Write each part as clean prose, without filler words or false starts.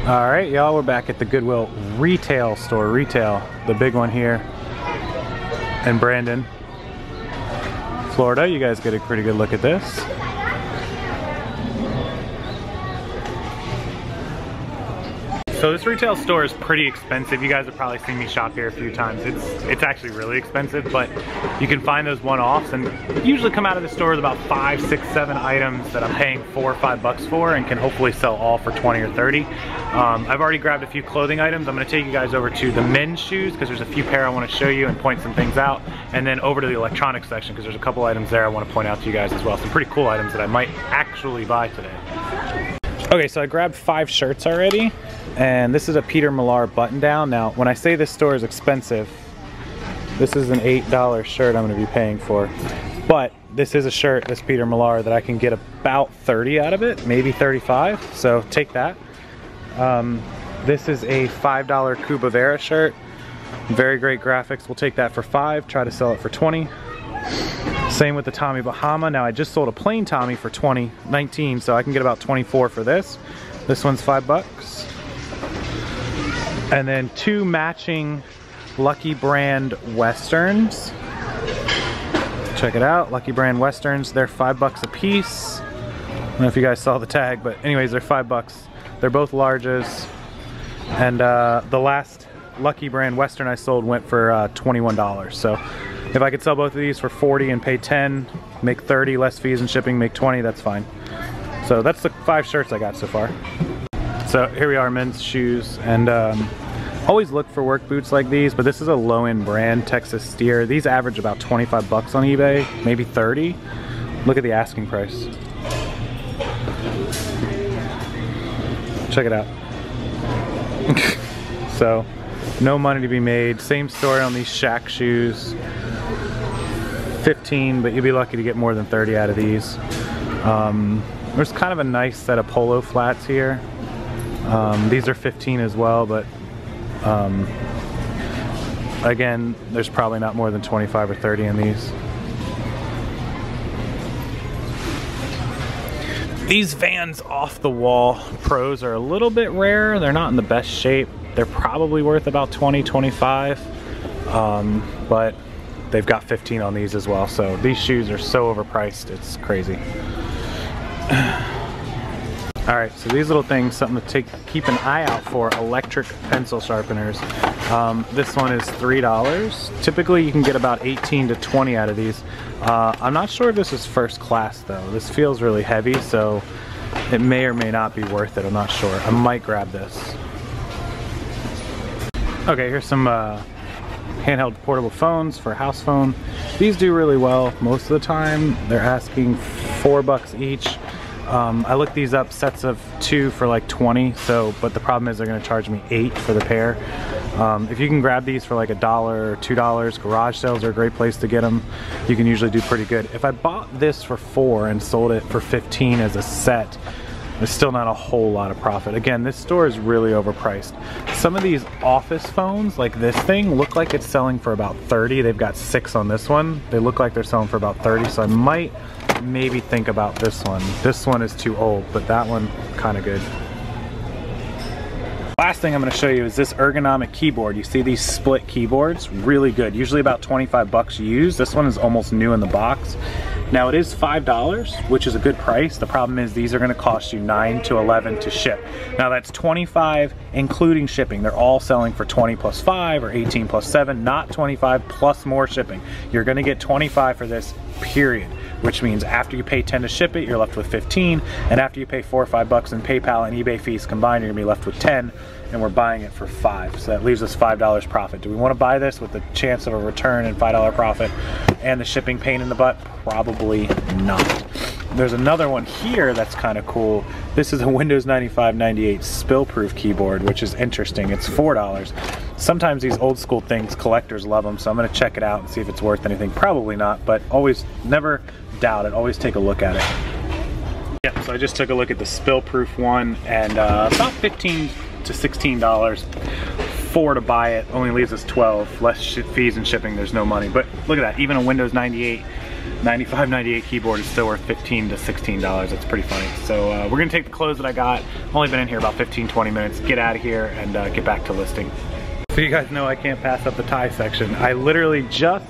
All right, y'all, we're back at the Goodwill retail store, the big one here in Brandon, Florida. You guys get a pretty good look at this. So this retail store is pretty expensive. You guys have probably seen me shop here a few times. It's actually really expensive, but you can find those one-offs and usually come out of the store with about 5, 6, 7 items that I'm paying $4 or $5 for and can hopefully sell all for 20 or 30. I've already grabbed a few clothing items. I'm gonna take you guys over to the men's shoes because there's a few pair I wanna show you and point some things out, and then over to the electronics section because there's a couple items there I wanna point out to you guys as well. Some pretty cool items that I might actually buy today. Okay, so I grabbed 5 shirts already, and this is a Peter Millar button down. Now, when I say this store is expensive, this is an $8 shirt I'm gonna be paying for. But this is a shirt, this Peter Millar, that I can get about 30 out of it, maybe 35, so take that. This is a $5 Cuba Vera shirt. Very great graphics, we'll take that for 5, try to sell it for 20. Same with the Tommy Bahama. Now I just sold a plain Tommy for 19, so I can get about 24 for this. This one's $5. And then 2 matching Lucky Brand Westerns. Check it out, Lucky Brand Westerns. They're $5 a piece. I don't know if you guys saw the tag, but anyways, they're $5. They're both larges. And the last Lucky Brand Western I sold went for $21. So if I could sell both of these for 40 and pay 10, make 30, less fees and shipping, make 20, that's fine. So that's the 5 shirts I got so far. So here we are, men's shoes, and always look for work boots like these, but this is a low-end brand, Texas Steer. These average about 25 bucks on eBay, maybe 30. Look at the asking price. Check it out. So, no money to be made. Same story on these Shaq shoes. 15, but you'll be lucky to get more than 30 out of these. There's kind of a nice set of polo flats here. These are 15 as well, but again, there's probably not more than 25 or 30 in these. These Vans Off the Wall Pros are a little bit rare. They're not in the best shape. They're probably worth about 20, 25, but they've got 15 on these as well. So these shoes are so overpriced, it's crazy. All right, so these little things, something to keep an eye out for, electric pencil sharpeners. This one is $3. Typically you can get about 18 to 20 out of these. I'm not sure if this is first class though. This feels really heavy, so it may or may not be worth it, I'm not sure. I might grab this. Okay, here's some handheld portable phones for a house phone. These do really well most of the time. They're asking $4 each. I looked these up, sets of 2 for like 20, so, but the problem is they're gonna charge me 8 for the pair. If you can grab these for like $1 or $2, garage sales are a great place to get them. You can usually do pretty good. If I bought this for 4 and sold it for 15 as a set, there's still not a whole lot of profit. Again, this store is really overpriced. Some of these office phones, like this thing, look like it's selling for about 30. They've got 6 on this one. They look like they're selling for about 30, so I might maybe think about this one. This one is too old, but that one, kind of good. Last thing I'm going to show you is this ergonomic keyboard. You see these split keyboards? Really good. Usually about 25 bucks used. This one is almost new in the box. Now it is $5, which is a good price. The problem is these are going to cost you $9 to $11 to ship. Now that's 25 including shipping. They're all selling for 20 plus 5 or 18 plus 7, not 25 plus more shipping. You're going to get 25 for this, period. Which means after you pay 10 to ship it, you're left with 15, and after you pay 4 or 5 bucks in PayPal and eBay fees combined, you're gonna be left with 10, and we're buying it for 5. So that leaves us $5 profit. Do we want to buy this with the chance of a return and $5 profit and the shipping pain in the butt? Probably not. There's another one here that's kind of cool. This is a Windows 95-98 spill-proof keyboard, which is interesting. It's $4. Sometimes these old school things, collectors love them, so I'm gonna check it out and see if it's worth anything. Probably not, but always, never doubt it. Always take a look at it. Yep, so I just took a look at the spill-proof one, and about $15 to $16. 4 to buy it, only leaves us 12. Less fees and shipping, there's no money. But look at that, even a Windows 98 95, 98 keyboard is still worth $15 to $16. It's pretty funny. So we're gonna take the clothes that I got. I've only been in here about 15, 20 minutes, get out of here and get back to listing. So you guys know I can't pass up the tie section. I literally just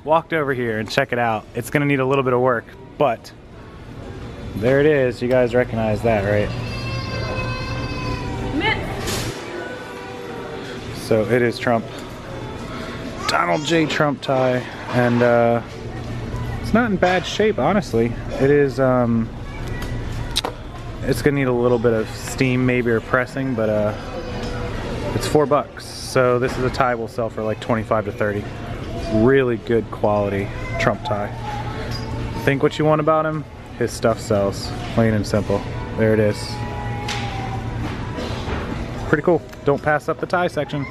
walked over here and check it out. It's gonna need a little bit of work, but there it is. You guys recognize that, right? So it is Trump. Donald J. Trump tie, and it's not in bad shape, honestly. It is, it's gonna need a little bit of steam maybe or pressing, but it's $4. So this is a tie we'll sell for like 25 to 30. Really good quality Trump tie. Think what you want about him, his stuff sells, plain and simple. There it is. Pretty cool. Don't pass up the tie section.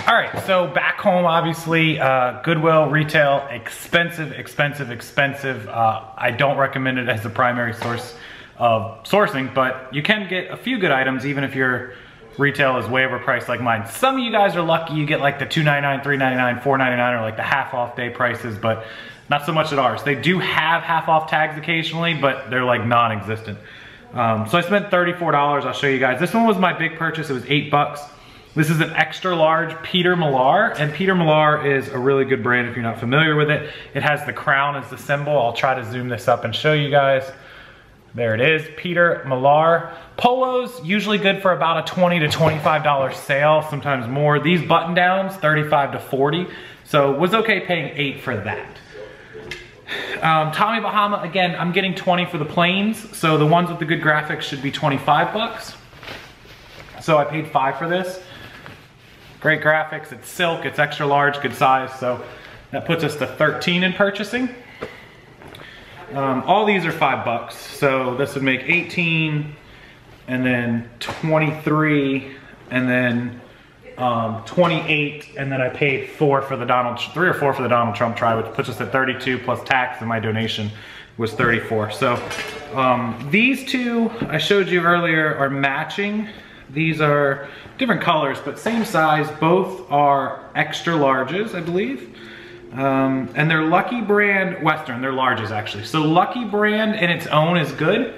All right, so back home, obviously, Goodwill, retail, expensive, expensive, expensive. I don't recommend it as the primary source of sourcing, but you can get a few good items even if your retail is way overpriced like mine. Some of you guys are lucky you get like the $2.99, $3.99, $4.99 or like the half off day prices, but not so much at ours. They do have half off tags occasionally, but they're like non-existent. So I spent $34, I'll show you guys. This one was my big purchase, it was $8. This is an extra large Peter Millar, and Peter Millar is a really good brand if you're not familiar with it. It has the crown as the symbol. I'll try to zoom this up and show you guys. There it is, Peter Millar. Polos, usually good for about a $20 to $25 sale, sometimes more. These button downs, $35 to $40. So was okay paying $8 for that. Tommy Bahama, again, I'm getting 20 for the plains, so the ones with the good graphics should be 25 bucks. So I paid 5 for this. Great graphics, it's silk, it's extra large, good size, so that puts us to 13 in purchasing. All these are $5, so this would make 18, and then 23, and then 28, and then I paid 4 for the 3 or 4 for the Donald Trump try, which puts us at 32 plus tax, and my donation was 34. So these two I showed you earlier are matching. These are different colors, but same size. Both are extra larges, I believe. And they're Lucky Brand Western. They're larges, actually. So Lucky Brand in its own is good,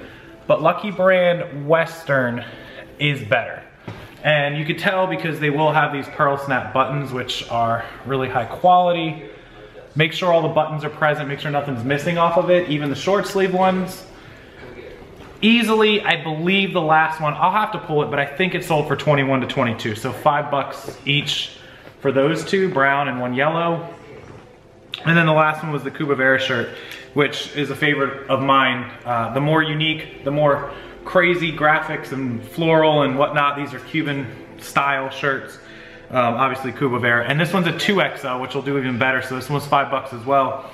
but Lucky Brand Western is better. And you could tell because they will have these pearl snap buttons, which are really high quality. Make sure all the buttons are present. Make sure nothing's missing off of it, even the short sleeve ones. Easily, I believe the last one, I'll have to pull it, but I think it sold for 21 to 22. So $5 each for those two, brown and one yellow. And then the last one was the Cuba Vera shirt, which is a favorite of mine. The more unique, the more crazy graphics and floral and whatnot. These are Cuban style shirts. Obviously Cuba Vera. And this one's a 2XL, which will do even better. So this one's $5 as well.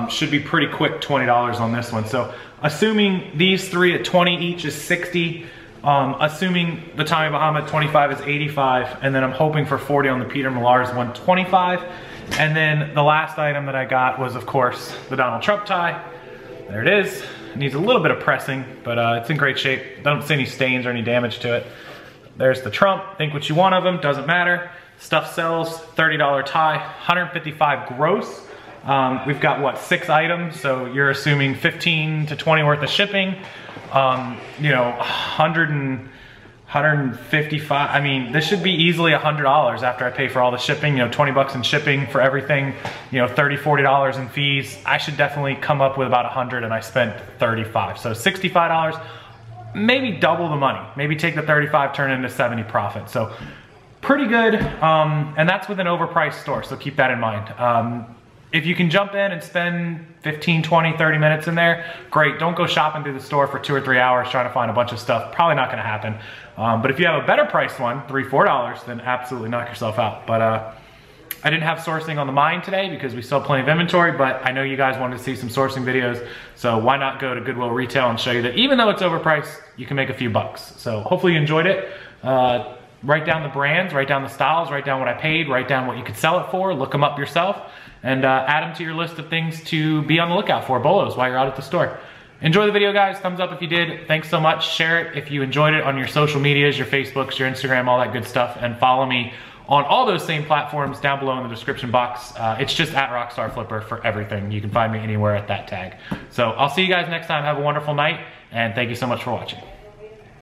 Should be pretty quick, $20 on this one. So assuming these three at 20 each is 60, assuming the Tommy Bahama at 25 is 85, and then I'm hoping for 40 on the Peter Millar's 125. And then the last item that I got was, of course, the Donald Trump tie. There it is. It needs a little bit of pressing, but it's in great shape. Don't see any stains or any damage to it. There's the Trump. Think what you want of them, doesn't matter. Stuff sells, $30 tie, 155 gross. We've got, what, 6 items, so you're assuming 15 to 20 worth of shipping. You know, 155, I mean, this should be easily $100 after I pay for all the shipping, you know, 20 bucks in shipping for everything, you know, $30, $40 in fees. I should definitely come up with about 100, and I spent 35. So $65, maybe double the money. Maybe take the 35, turn it into 70 profit. So pretty good, and that's with an overpriced store, so keep that in mind. If you can jump in and spend 15, 20, 30 minutes in there, great. Don't go shopping through the store for 2 or 3 hours trying to find a bunch of stuff. Probably not gonna happen. But if you have a better priced one, $3, $4, then absolutely knock yourself out. But I didn't have sourcing on the mine today because we still have plenty of inventory, but I know you guys wanted to see some sourcing videos, so why not go to Goodwill Retail and show you that even though it's overpriced, you can make a few bucks. So hopefully you enjoyed it. Write down the brands, write down the styles, write down what I paid, write down what you could sell it for, look them up yourself, and add them to your list of things to be on the lookout for, bolos, while you're out at the store. Enjoy the video, guys. Thumbs up if you did. Thanks so much. Share it if you enjoyed it on your social medias, your Facebooks, your Instagram, all that good stuff. And follow me on all those same platforms down below in the description box. It's just at Rockstarflipper for everything. You can find me anywhere at that tag. So I'll see you guys next time. Have a wonderful night, and thank you so much for watching.